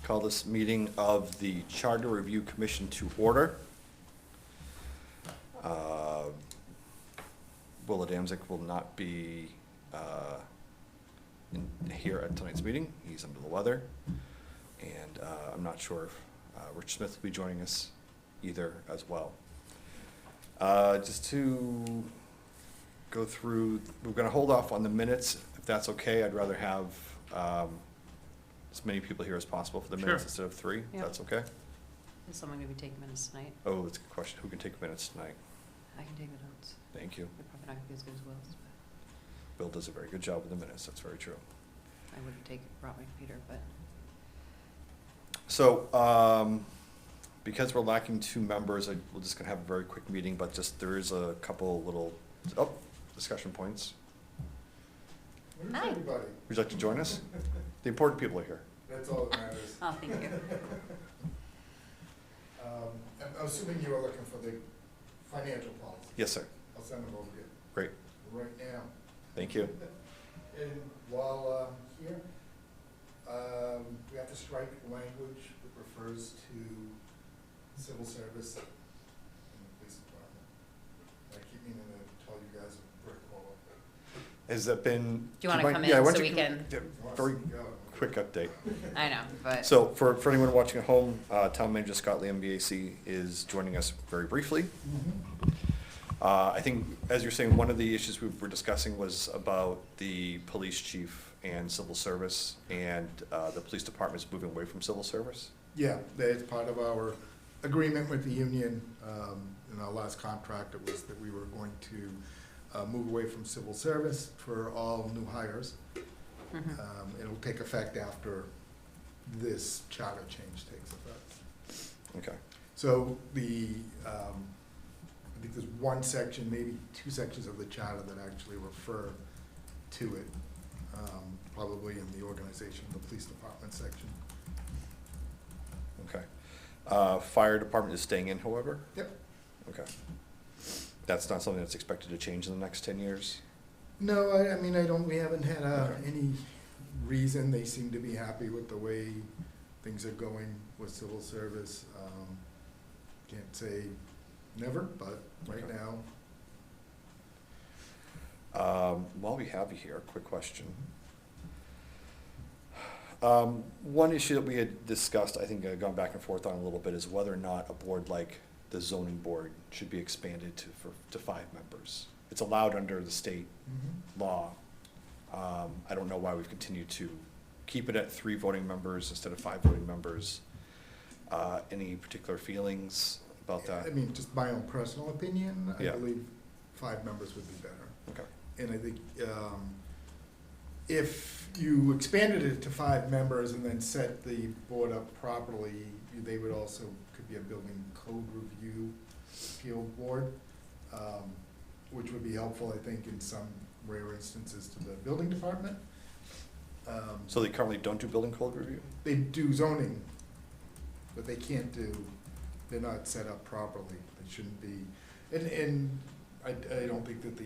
Call this meeting of the Charter Review Commission to order. Will Adamczyk will not be here at tonight's meeting. He's under the weather. And I'm not sure if Rich Smith will be joining us either as well. Just to go through, we're going to hold off on the minutes, if that's okay. I'd rather have as many people here as possible for the minutes Sure. instead of three. Yep. That's okay? Is someone going to be taking minutes tonight? Oh, that's a good question. Who can take minutes tonight? I can take the notes. Thank you. They're probably not going to be as good as Will's, but Bill does a very good job with the minutes. That's very true. I would have brought my computer, but So, because we're lacking two members, we're just gonna have a very quick meeting, but just, there is a couple little, discussion points. Where's Hi. everybody? Would you like to join us? The important people are here. That's all that matters. oh, thank you. I'm assuming you are looking for the financial policy. Yes, sir. I'll send them over to you Great. right now. Thank you. And while I'm here, we have to strike language that refers to civil service and the police department. I keep meaning to tell you guys a brick wall. Has that been? Do you wanna mind- come yeah, in why so don't we you- can- yeah, Very quick update. I know, but So for anyone watching at home, Town Manager Scott Lee, MBAC, is joining us very briefly. I think, as you're saying, one of the issues we were discussing was about the police chief and civil service, and the police department's moving away from civil service. Yeah, that's part of our agreement with the union. In our last contract, it was that we were going to move away from civil service for all new hires. mhm. It'll take effect after this charter change takes effect. Okay. So I think there's one section, maybe two sections of the charter that actually refer to it, probably in the organization, the police department section. Okay. Fire department is staying in, however? Yep. Okay. That's not something that's expected to change in the next 10 years? No, I mean, we haven't had Okay. any reason. They seem to be happy with the way things are going with civil service. Can't say never, but right Okay. now, While we have you here, quick question. One issue that we had discussed, I think, gone back and forth on a little bit, is whether or not a board like the zoning board should be expanded to 5 members. It's allowed under the state law. I don't know why we've continued to keep it at 3 voting members instead of 5 voting members. Any particular feelings about that? I mean, just my own personal opinion, I Yeah. believe 5 members would be better. Okay. And I think if you expanded it to 5 members and then set the board up properly, they would also, could be a building code review appeal board, which would be helpful, I think, in some rare instances to the building department. So they currently don't do building code review? They do zoning, but they can't do, they're not set up properly. They shouldn't be, and I don't think that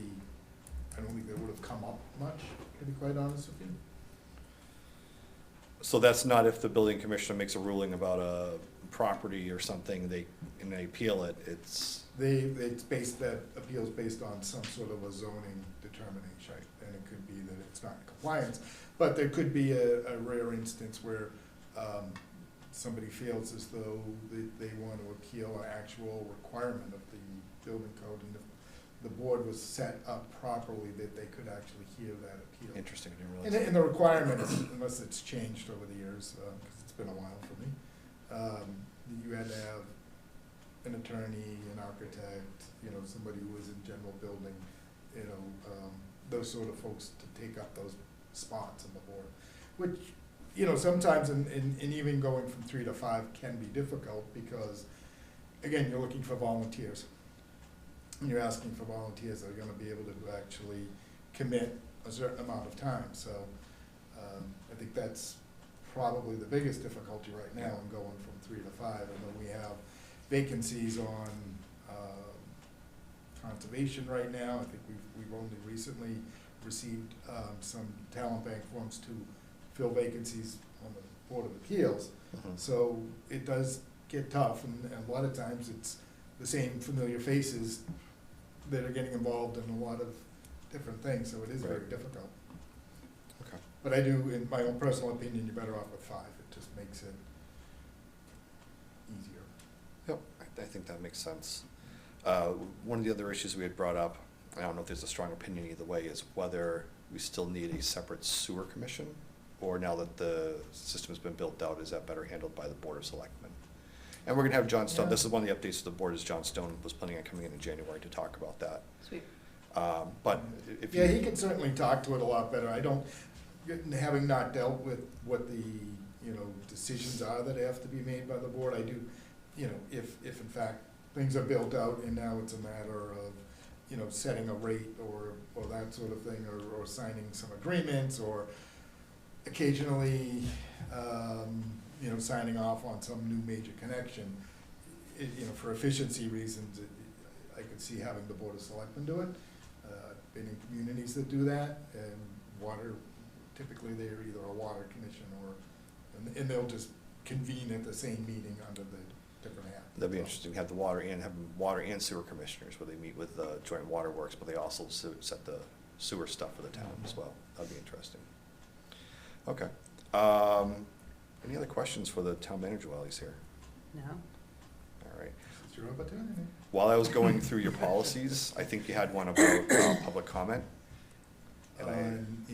I don't think they would have come up much, to be quite honest with you. So that's not if the building commissioner makes a ruling about a property or something, and they appeal it, it's, It's based, that appeal's based on some sort of a zoning determination, and it could be that it's not in compliance. But there could be a rare instance where somebody feels as though they want to appeal an actual requirement of the building code, and if the board was set up properly, that they could actually hear that appeal. interesting, I didn't And realize. the requirement is, unless it's changed over the years, because it's been a while for me, you had to have an attorney, an architect, somebody who was in general building, those sort of folks to take up those spots on the board. Which, sometimes in even going from 3 to 5 can be difficult because, again, you're looking for volunteers. And you're asking for volunteers that are gonna be able to actually commit a certain amount of time, so, I think that's probably the biggest difficulty right now in going from 3 to 5. I know we have vacancies on, conservation right now. I think we've only recently received, some talent bank forms to fill vacancies on the Board of Appeals. Mhm. So it does get tough, and a lot of times it's the same familiar faces that are getting involved in a lot of different things, so it is very Right. difficult. Okay. But I do, in my own personal opinion, you're better off with 5, it just makes it easier. Yep, I think that makes sense. One of the other issues we had brought up, I don't know if there's a strong opinion either way, is whether we still need a separate sewer commission, or now that the system has been built out, is that better handled by the Board of Selectmen? And we're gonna have John Stone, Yeah. this is one of the updates to the board, is John Stone was planning on coming in January to talk about that. Sweet. But if you. Yeah, he can certainly talk to it a lot better. I don't, having not dealt with what the, decisions are that have to be made by the board, I do, if in fact things are built out and now it's a matter of, setting a rate or that sort of thing, or signing some agreements, or occasionally, signing off on some new major connection. For efficiency reasons, I could see having the Board of Selectmen do it. Been in communities that do that, and water, typically they're either a water commission and they'll just convene at the same meeting under the different app. That'd be interesting, have the water and sewer commissioners, where they meet with the joint water works, but they also set the sewer stuff for the town as well. That'd be interesting. Okay. Any other questions for the town manager while he's here? No? All right. It's your opportunity. While I was going through your policies, I think you had one about public comment. And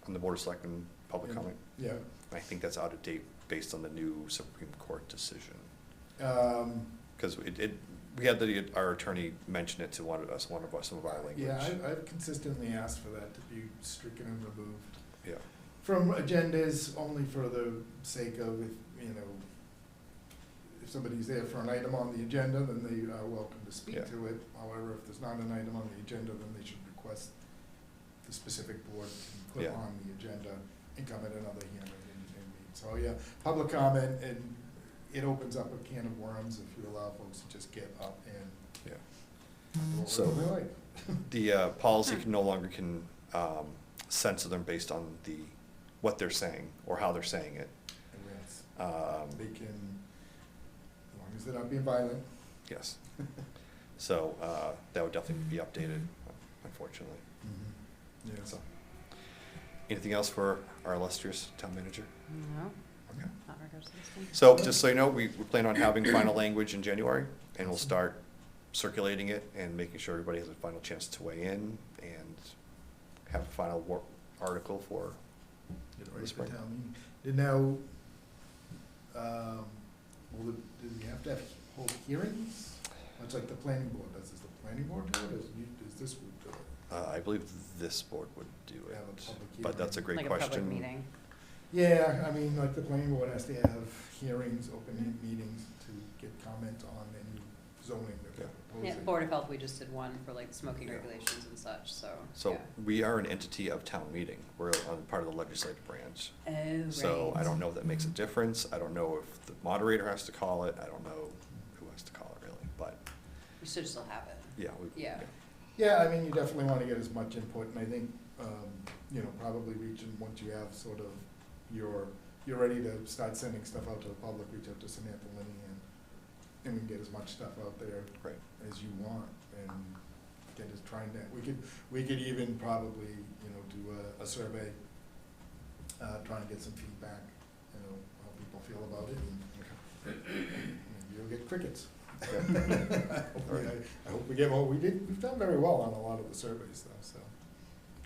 on the Board of Selectmen, public in- comment. Yeah. I think that's out of date based on the new Supreme Court decision. Um, Because we had our attorney mention it to some of our language. Yeah, I've consistently asked for that to be stricken and removed Yeah. from agendas, only for the sake of, if somebody's there for an item on the agenda, then they are welcome to speak Yeah. to it. However, if there's not an item on the agenda, then they should request the specific board to put Yeah. on the agenda and come at another hearing and meet. So, yeah, public comment, and it opens up a can of worms if you allow folks to just get up and Yeah. do So- whatever they like. The policy no longer can censor them based on what they're saying or how they're saying it. And that's- Um, They can, as long as they're not being violent. Yes. So that would definitely be updated, unfortunately. Yeah. So, anything else for our illustrious town manager? No, Okay. not regards to this thing. So, just so you know, we plan on having final language in January, and we'll start circulating it and making sure everybody has a final chance to weigh in and have a final article for Get the ready for spring. town meeting. Did now, did you have to hold hearings? Much like the planning board does. Is the planning board do it, or is this group do it? I believe this board would do Have a it, public but that's a hearing. great Like a question. public meeting. Yeah, I mean, like the planning board has to have hearings, open meetings to get comment on any zoning that they're Yeah. Yeah, proposing. Board of Health, we just did one for like smoking Yeah. regulations and such, so. So yeah. we are an entity of town meeting. We're on part of the legislative branch. Oh, So I right. don't know if that makes a difference. I don't know if the moderator has to call it. I don't know who has to call it really, but We should still have it. yeah. Yeah. Yeah, I mean, you definitely want to get as much input, and I think, probably once you have sort of you're ready to start sending stuff out to the public, reach out to Samantha Linney, and we can get as much stuff out there Right. as you want, and we could even probably, do a survey, try and get some feedback, how people feel about it, and maybe you'll get crickets. Hopefully, I hope we get we've done very well on a lot of the surveys though, so.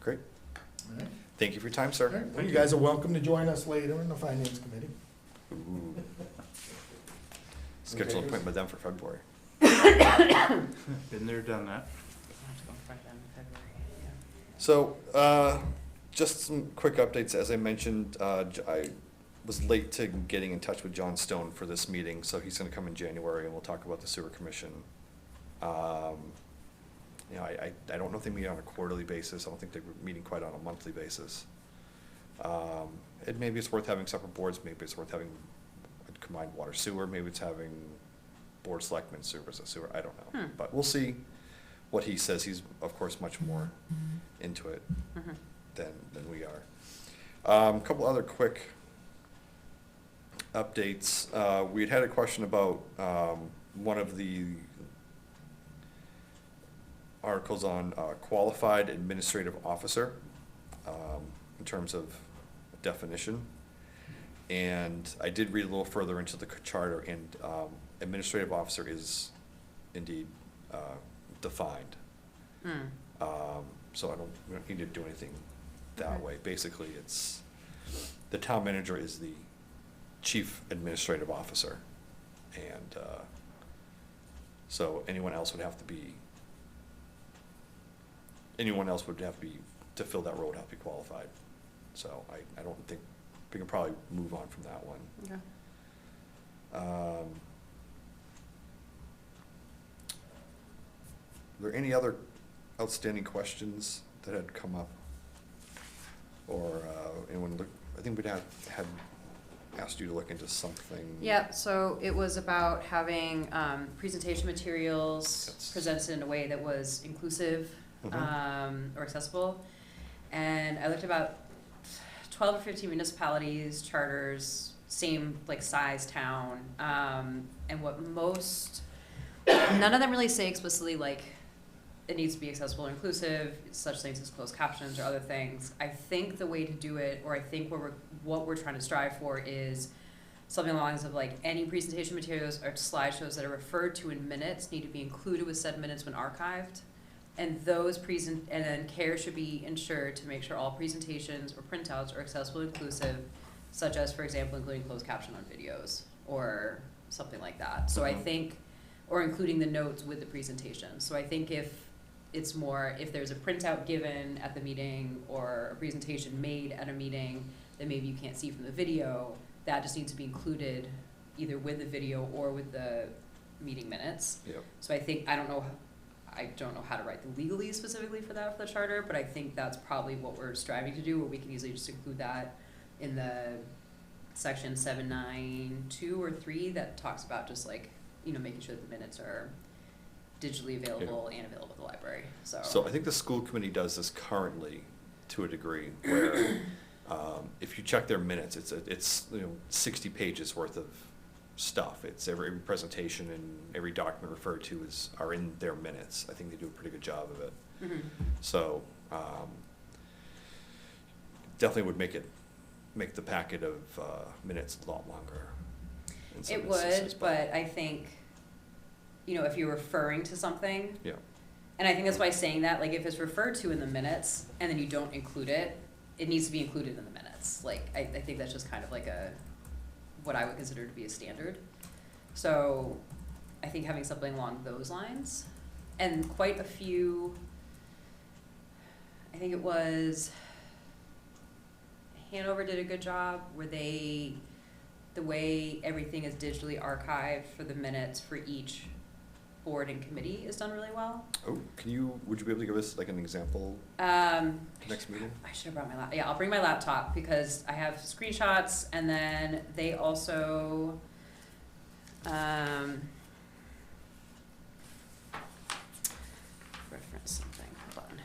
Great. All right. Thank you for your time, sir. All right, well, you guys are welcome to join us later in the finance committee. Ooh. Schedule an appointment with them for February. Been there, done that. I'll have to go in front of them in February, yeah. So, just some quick updates. As I mentioned, I was late to getting in touch with John Stone for this meeting, so he's gonna come in January and we'll talk about the sewer commission. I don't know if they meet on a quarterly basis. I don't think they're meeting quite on a monthly basis. Maybe it's worth having separate boards, maybe it's worth having a combined water sewer, maybe it's having board selectmen sewer as a sewer, I don't know. But we'll see what he says. He's, of course, much more into it Mhm. than we are. Couple other quick updates. We'd had a question about, one of the articles on, qualified administrative officer, in terms of definition. And I did read a little further into the charter, and, administrative officer is indeed, defined. So we don't need to do anything that Okay. way. Basically, it's, the town manager is the chief administrative officer. And, so anyone else would have to be, to fill that role, would have to be qualified. So I don't think, we can probably move on from that one. Okay. Are there any other outstanding questions that had come up? Or, anyone look, I think we'd had asked you to look into something. Yeah, so it was about having, presentation materials That's- presented in a way that was inclusive, Mhm. or accessible. And I looked about 12 or 15 municipalities, charters, same like size town, and what most, none of them really say explicitly like it needs to be accessible and inclusive, such things as closed captions or other things. I think the way to do it, or I think what we're trying to strive for is something along the lines of like any presentation materials or slideshows that are referred to in minutes need to be included with said minutes when archived. And and then care should be ensured to make sure all presentations or printouts are accessible and inclusive, such as, for example, including closed caption on videos or something like that. So I Mhm. think, or including the notes with the presentation. So I think if there's a printout given at the meeting or a presentation made at a meeting that maybe you can't see from the video, that just needs to be included either with the video or with the meeting minutes. Yep. So I think, I don't know how to write the legalese specifically for that for the charter, but I think that's probably what we're striving to do, where we can easily just include that in the section 792 or 3 that talks about just like, making sure that the minutes are digitally available and available at the library, so. So I think the school committee does this currently to a degree, where, if you check their minutes, it's 60 pages worth of stuff. It's every presentation and every document referred to are in their minutes. I think they do a pretty good job of it. Mhm. So, definitely would make the packet of, minutes a lot longer. in some It instances, would, but I think, if you're referring to something, Yeah, and I think that's why saying that, like, if it's referred to in the minutes and then you don't include it, it needs to be included in the minutes. Like, I think that's just kind of like what I would consider to be a standard. So, I think having something along those lines, and quite a few, I think it was, Hanover did a good job where the way everything is digitally archived for the minutes for each board and committee is done really well. oh, would you be able to give us like an example next meeting? I should have brought my laptop. Yeah, I'll bring my laptop because I have screenshots, and then they also, reference something, hold on.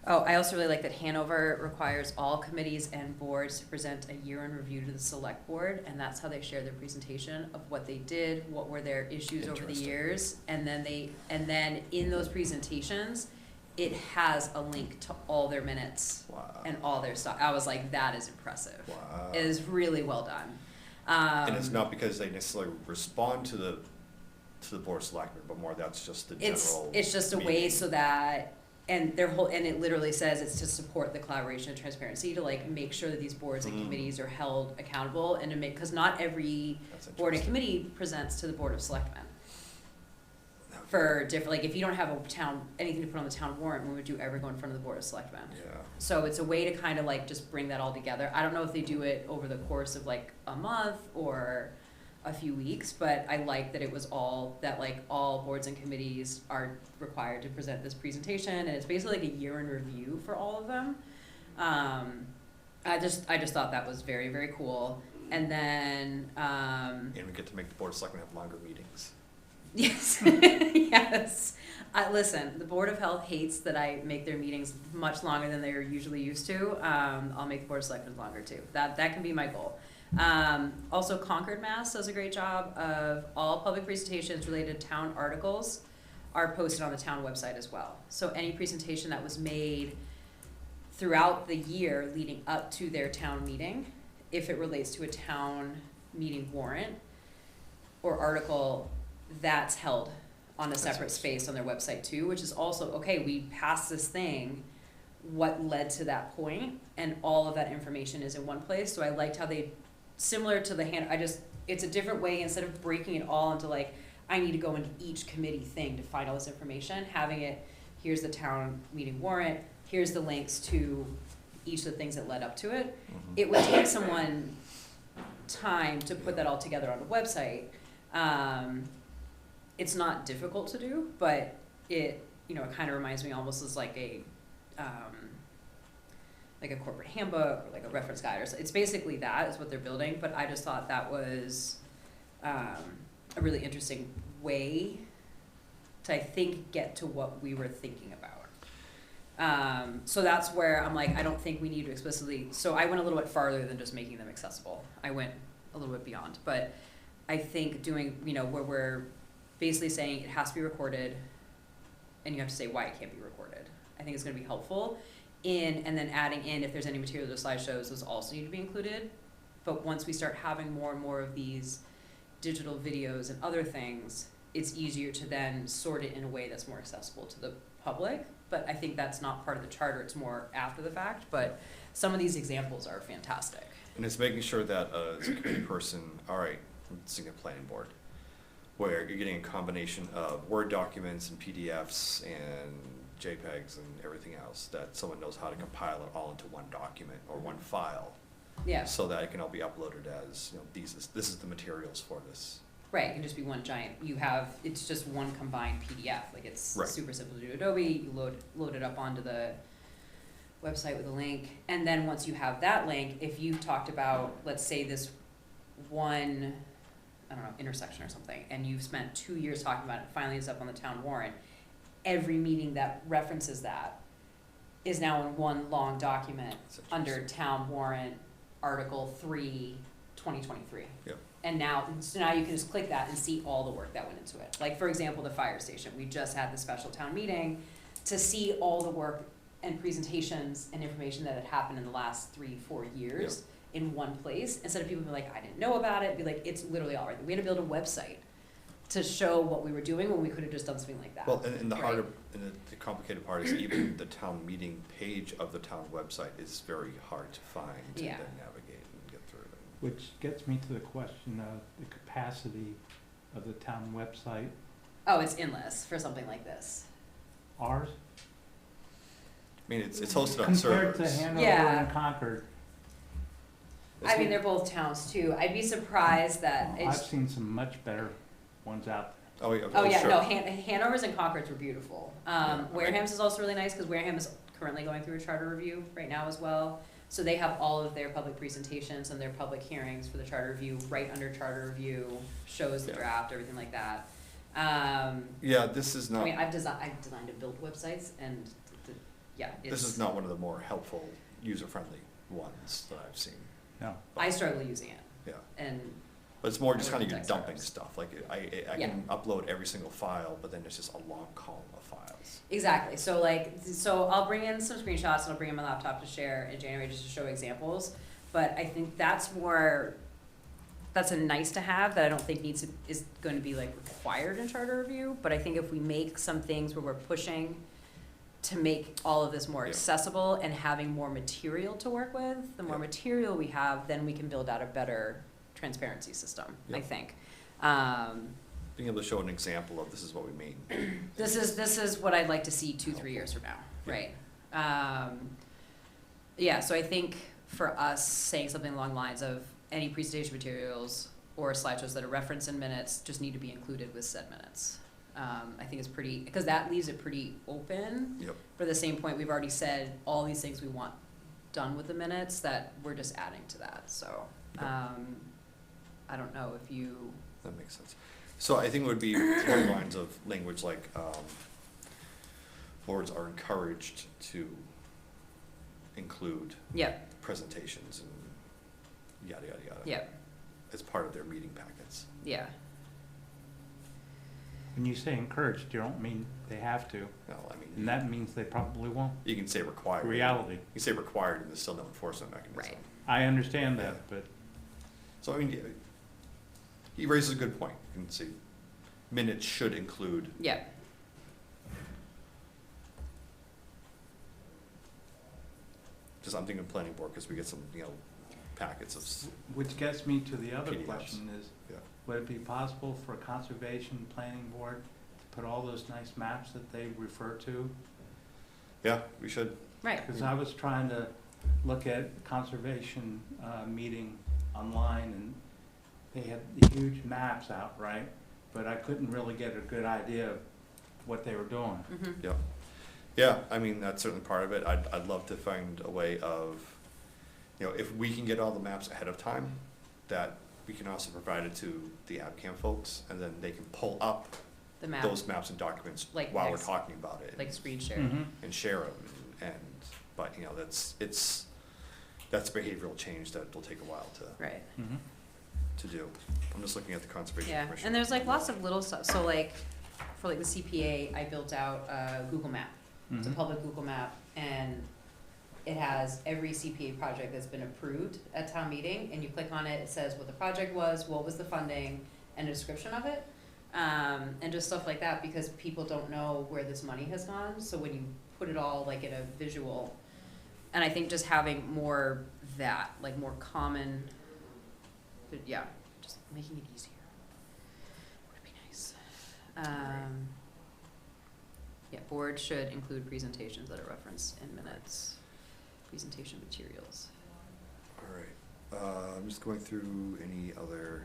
Oh, I also really like that Hanover requires all committees and boards to present a year in review to the select board, and that's how they share their presentation of what they did, what were their issues over the Interesting. years, and then in those presentations, it has a link to all their minutes Wow. and all their stuff. I was like, that is impressive. Wow. It is really well done. And it's not because they necessarily respond to the board of selectmen, but more that's just the general. It's just a way meeting. so that, and it literally says it's to support the collaboration and transparency, to like make sure that these boards and Mm. committees are held accountable, and to make, because not every That's board and interesting. committee presents to the board of selectmen for different, like, if you don't have anything to put on the town warrant, when would you ever go in front of the board of selectmen? Yeah. So it's a way to kind of like just bring that all together. I don't know if they do it over the course of like a month or a few weeks, but I like that it was all boards and committees are required to present this presentation, and it's basically like a year in review for all of them. I just thought that was very, very cool. And then, And we get to make the board of selectmen have longer meetings. yes, yes. Listen, the Board of Health hates that I make their meetings much longer than they're usually used to. I'll make the Board of Selectmen longer too. That can be my goal. Also, Concord Mass does a great job of all public presentations related to town articles are posted on the town website as well. So any presentation that was made throughout the year leading up to their town meeting, if it relates to a town meeting warrant or article, that's held on a separate space on their website too, which is also, okay, we passed this thing, what led to that point, and all of that information is in one place. So I liked how they, similar to the it's a different way, instead of breaking it all into like, I need to go into each committee thing to find all this information, having it, here's the town meeting warrant, here's the links to each of the things that led up to it. It would take someone time to put that all together on a website. It's not difficult to do, but it kind of reminds me almost as like a corporate handbook or like a reference guide, or so. It's basically that is what they're building, but I just thought that was a really interesting way to, I think, get to what we were thinking about. So that's where I'm like, I don't think we need to explicitly, so I went a little bit farther than just making them accessible. I went a little bit beyond, but I think doing, where we're basically saying it has to be recorded and you have to say why it can't be recorded. I think it's gonna be helpful and then adding in, if there's any material to slideshows, those also need to be included. But once we start having more and more of these digital videos and other things, it's easier to then sort it in a way that's more accessible to the public. But I think that's not part of the charter, it's more after the fact, but some of these examples are fantastic. And it's making sure that as a committee person, all right, I'm sitting at planning board, where you're getting a combination of Word documents and PDFs and JPEGs and everything else, that someone knows how to compile it all into one document or one file. Yeah, So that it can all be uploaded as, this is the materials for this. right, it can just be one giant, it's just one combined PDF, like it's Right. super simple to do Adobe, you load it up onto the website with a link, and then once you have that link, if you talked about, let's say this one, I don't know, intersection or something, and you've spent 2 years talking about it, finally it's up on the town warrant, every meeting that references that is now in one long document That's under interesting. town warrant, Article 3, 2023. Yep. And now you can just click that and see all the work that went into it. Like, for example, the fire station, we just had the special town meeting to see all the work and presentations and information that had happened in the last 3-4 years in one place, instead of people being like, I didn't know about it, be like, it's literally all right. We had to build a website to show what we were doing when we could have just done something like that. Well, and the Right. harder, and the complicated part is even the town meeting page of the town website is very hard to find and Yeah. then navigate and get through it. Which gets me to the question of the capacity of the town website. Oh, it's endless for something like this. Ours, I mean, it's hosted on compared servers. to Hanover Yeah. and Concord, I mean, they're both towns too. I'd be surprised that I've it's, seen some much better ones out there. Oh, yeah, oh yeah, sure. no, Hanover's and Concord's were beautiful. Yeah, Wareham's is also really nice, because Wareham is currently going through a charter review right now as well. So they have all of their public presentations and their public hearings for the charter review right under charter review, shows the Yeah. draft, everything like that. Yeah, this is I not, mean, I've designed and built websites, and yeah, this is it's, not one of the more helpful, user-friendly ones that I've seen. No, I struggle using it, Yeah, and but it's more just I kind work of with you're tech dumping startups. stuff, like I can upload every single file, but then there's just a long column of files. exactly, so I'll bring in some screenshots and I'll bring in my laptop to share in January just to show examples, but I think that's a nice to have that I don't think is going to be like required in charter review, but I think if we make some things where we're pushing to make all of this more Yeah. accessible and having more material to work with, the more Yeah. material we have, then we can build out a better transparency system, I Yeah. think. Being able to show an example of this is what we mean. This is what I'd like to see 2-3 years from now, Yeah. right? Yeah, so I think for us, saying something along the lines of any presentation materials or slideshows that are referenced in minutes just need to be included with said minutes. I think it's pretty, because that leaves it pretty open. Yep. For the same point, we've already said all these things we want done with the minutes, that we're just adding to that, so, Yep. I don't know if you, That makes sense. So I think it would be along the lines of language like, boards are encouraged to include Yep, presentations and yada, yada, yada. yep, As part of their meeting packets. yeah, When you say encouraged, you don't mean they have to, No, I mean, and that means they probably won't. you can say required. Reality. You can say required and there's still no enforcement mechanism. right, I understand Yeah. that, but So, I mean, yeah, he raises a good point. You can see minutes should include, yep, just I'm thinking planning board, because we get some, packets of, which gets me to the other PDFs. question is, yeah. would it be possible for a conservation planning board to put all those nice maps that they refer to? Yeah, we should. right, Because I was trying to look at conservation meeting online, and they had huge maps out, right? But I couldn't really get a good idea of what they were doing. mhm, Yeah, yeah, I mean, that's certainly part of it. I'd love to find a way of, if we can get all the maps ahead of time, that we can also provide it to the AppCam folks, and then they can pull up the map, those maps and documents Like while we're next- talking about it. like screen share. Mhm. And share them, but, that's behavioral change that will take a while Right, Mhm. to do. I'm just looking at the Conservation yeah, Commission. and there's like lots of little stuff, so like, for like the CPA, I built out a Google map. It's a Mhm. public Google map, and it has every CPA project that's been approved at town meeting, and you click on it, it says what the project was, what was the funding, and a description of it. And just stuff like that, because people don't know where this money has gone, so when you put it all like in a visual, and I think just having more that, like more common, but yeah, just making it easier would be nice. Yeah, board should include presentations that are referenced in minutes, presentation materials. All right, I'm just going through any other.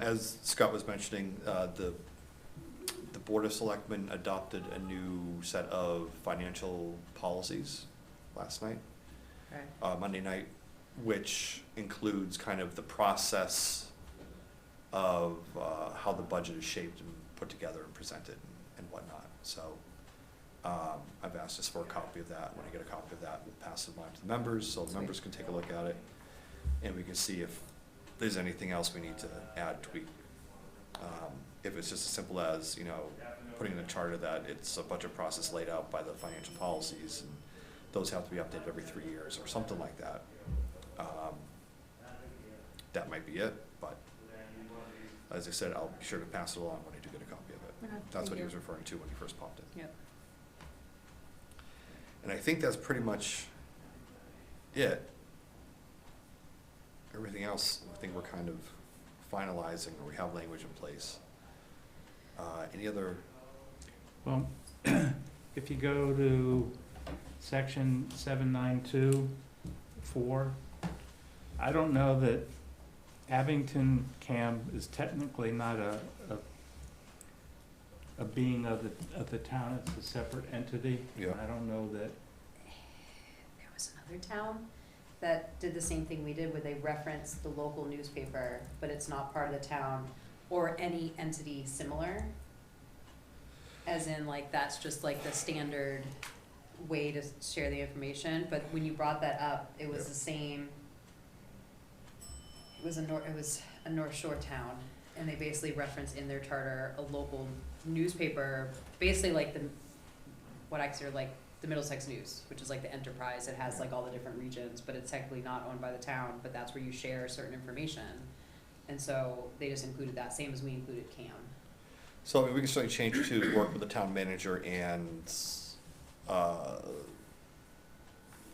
As Scott was mentioning, the Board of Selectmen adopted a new set of financial policies last night, Okay. Monday night, which includes kind of the process of how the budget is shaped and put together and presented and whatnot. So I've asked us for a copy of that. When I get a copy of that, we'll pass it on to the members, so the members can take a look at it, and we can see if there's anything else we need to add, tweak. If it's just as simple as, putting in a charter that it's a budget process laid out by the financial policies, and those have to be updated every 3 years, or something like that. That might be it, but as I said, I'll be sure to pass it along when I do get a copy of it. Okay, That's thank what he you. was referring to when he first popped in. Yep. And I think that's pretty much it. Everything else, I think we're kind of finalizing, or we have language in place. Any other, Well, if you go to section 792(4), I don't know that Abington CAM is technically not a being of the town, it's a separate entity. Yeah. I don't know that, There was another town that did the same thing we did, where they referenced the local newspaper, but it's not part of the town, or any entity similar. As in, like, that's just like the standard way to share the information, but when you brought that up, it was Yeah. the same. It was a North Shore town, and they basically referenced in their charter a local newspaper, basically like what I consider like the Middlesex News, which is like the enterprise. It has like all the different regions, but it's technically not owned by the town, but that's where you share certain information. And so they just included that, same as we included CAM. so I mean, we can certainly change it to work with the town manager and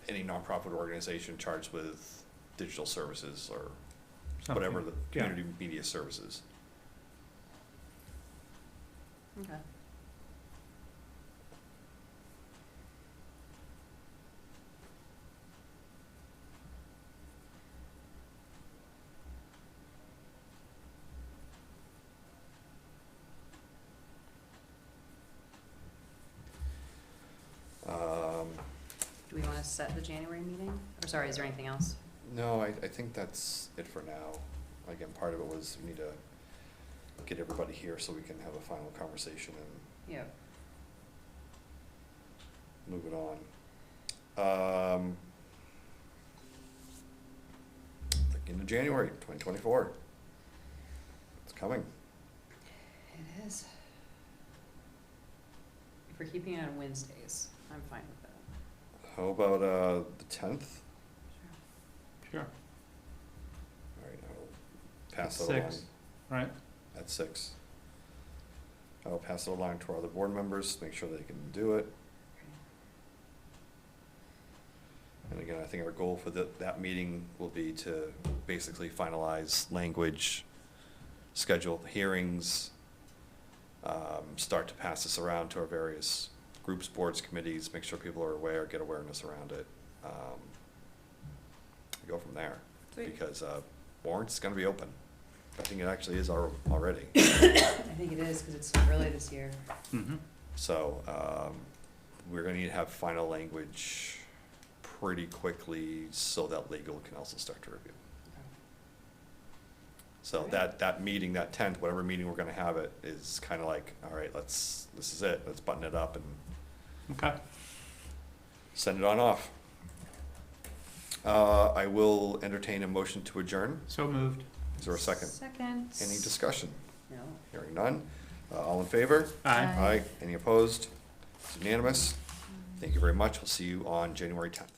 any nonprofit organization charged with digital services or whatever the yeah. community media services. Okay. Do we wanna set the January meeting? Or sorry, is there anything else? No, I think that's it for now. Again, part of it was we need to get everybody here so we can have a final conversation and Yep. move it on. Like into January 2024. It's coming. It is. If we're keeping it on Wednesdays, I'm fine with that. How about the 10th? Sure. All right, I'll pass At it along 6, right? at 6. I'll pass it along to our other board members, make sure they can do it. And again, I think our goal for that meeting will be to basically finalize language, schedule the hearings, start to pass this around to our various groups, boards, committees, make sure people are aware, get awareness around it. Go from there. Sweet. Because warrant's gonna be open. I think it actually is already. I think it is, because it's so early this year. Mm-hmm. So, we're gonna need to have final language pretty quickly so that legal can also start to review. So Alright. that meeting, that 10th, whatever meeting we're gonna have it, is kinda like, all right, this is it, let's button it up and Okay. send it on off. I will entertain a motion to adjourn. So moved. Is there a second? Second. Any discussion? No. Hearing none. All in favor? Aye. Aye. Any opposed? It's unanimous. Thank you very much. We'll see you on January 10th.